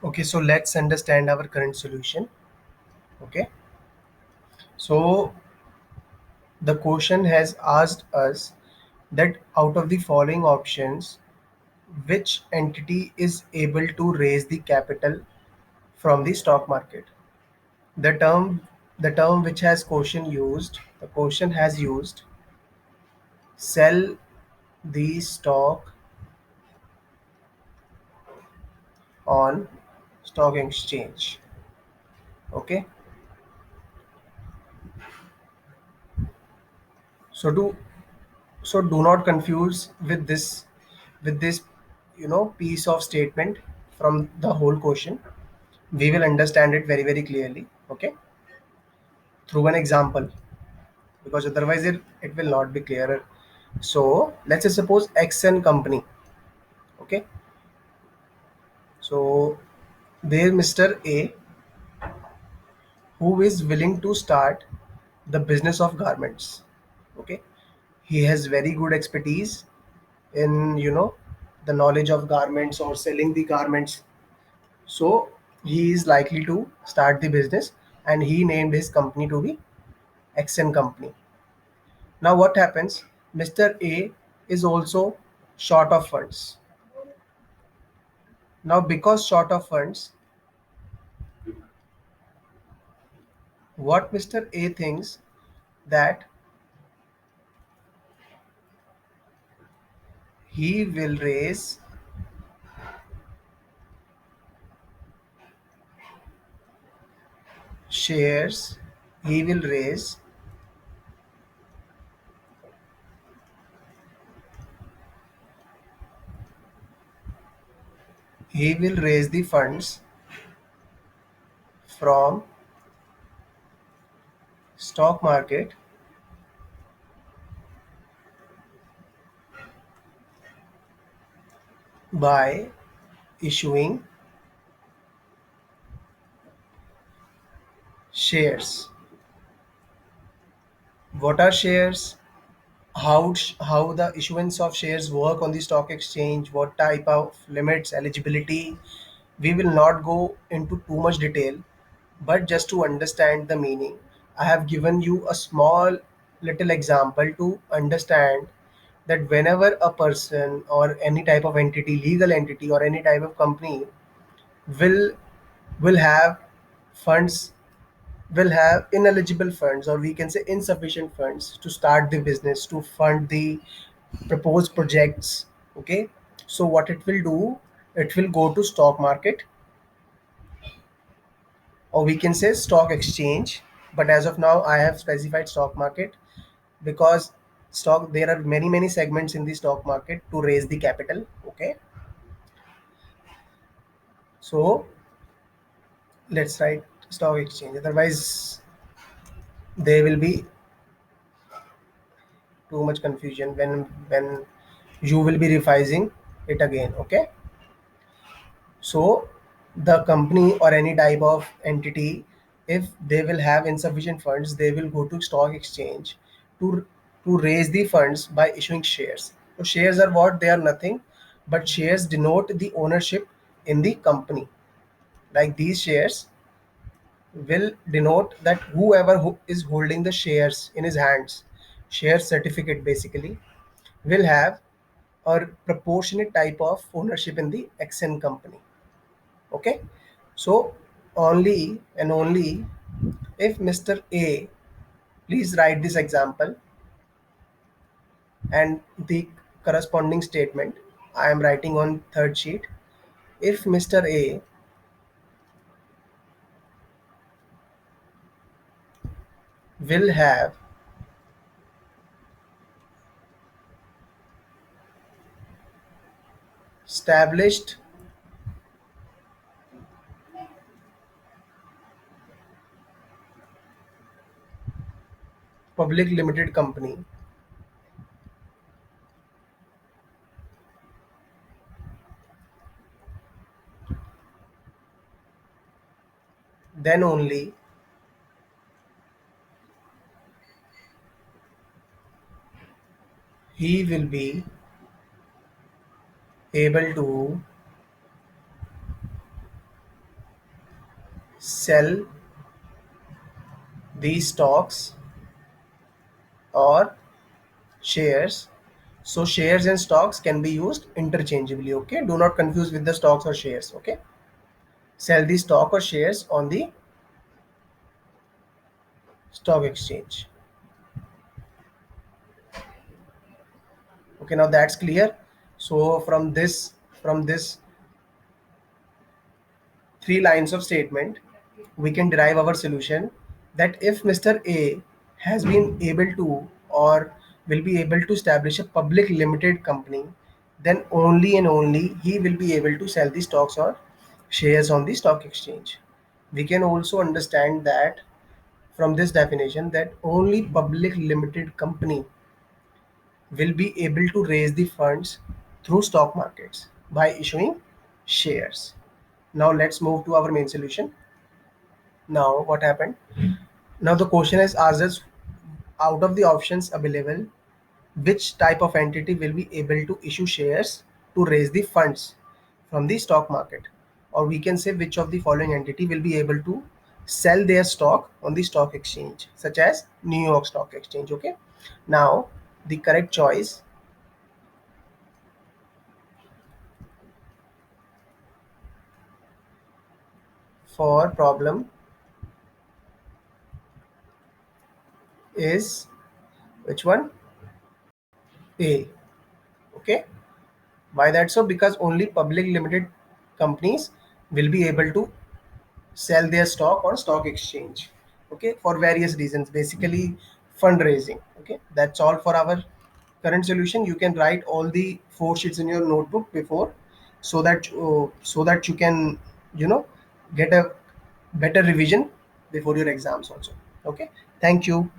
Okay, so let's understand our current solution. Okay, so the question has asked us that out of the following options, which entity is able to raise the capital from the stock market? The term which has question used, the question has used sell the stock on stock exchange. Okay, so do not confuse with this piece of statement from the whole question. We will understand it very clearly, okay, through an example, because otherwise it will not be clearer. So let's say suppose xn company. Okay, so there Mr. A, who is willing to start the business of garments. Okay, he has very good expertise in the knowledge of garments or selling the garments. So he is likely to start the business, and he named his company to be xn company. Now what happens? Mr. A is also short of funds. Now because short of funds, what Mr. A thinks that he will raise shares, he will raise he will raise the funds from stock market by issuing shares. What are shares? How the issuance of shares work on the stock exchange, what type of limits, eligibility, we will not go into too much detail, but just to understand the meaning, I have given you a small little example to understand that whenever a person or any type of entity, legal entity or any type of company will will have funds, will have ineligible funds, or we can say insufficient funds to start the business, to fund the proposed projects. Okay, so what it will do, it will go to stock market, or we can say stock exchange, but as of now I have specified stock market because stock, there are many segments in the stock market to raise the capital. Okay, so let's write stock exchange, otherwise there will be too much confusion when you will be revising it again. Okay, so the company or any type of entity, if they will have insufficient funds, they will go to stock exchange to raise the funds by issuing shares. So shares are what? They are nothing but shares denote the ownership in the company. Like these shares will denote that whoever who is holding the shares in his hands, share certificate basically, will have a proportionate type of ownership in the xn company. Okay, so only and only if Mr. A, please write this example and the corresponding statement I am writing on third sheet. If Mr. A will have established public limited company, then only he will be able to sell these stocks or shares. So shares and stocks can be used interchangeably. Okay, do not confuse with the stocks or shares. Okay, sell the stock or shares on the stock exchange. Okay, now that's clear. So from this three lines of statement, we can derive our solution that if Mr. A has been able to or will be able to establish a public limited company, then only and only he will be able to sell the stocks or shares on the stock exchange. We can also understand that from this definition that only public limited company will be able to raise the funds through stock markets by issuing shares. Now let's move to our main solution. Now what happened? Now the question has asked us, out of the options available, which type of entity will be able to issue shares to raise the funds from the stock market? Or we can say which of the following entity will be able to sell their stock on the stock exchange, such as New York Stock Exchange. Okay. Now the correct choice for problem is which one? A. Okay. Why that so? Because only public limited companies will be able to sell their stock on stock exchange. Okay, for various reasons, basically fundraising. Okay, that's all for our current solution. You can write all the four sheets in your notebook before, so that you can, you know, get a better revision before your exams also. Okay, thank you.